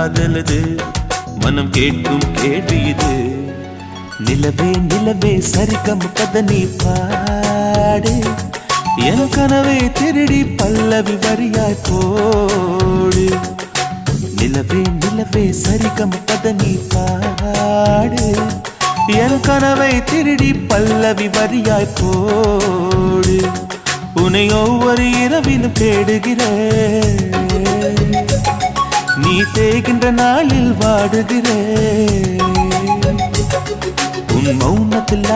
காதலது மனம் கேட்கும் கேள்வி இது. நிலவே நிலவே சரிகம் கதை நீ பாடு, என் கனவை திருடி பல்லவி வரியாய் போடு. நிலவே நிலவே சரிகம் கதை நீ பாடு, என் கனவை திருடி பல்லவி வரியாய் போடு. உன்னை ஒவ்வொரு இரவிலும் தேடுகிறேன், நீ தேகின்ற நாளில் வாடுகிறேன். உன் மௌனத்தில்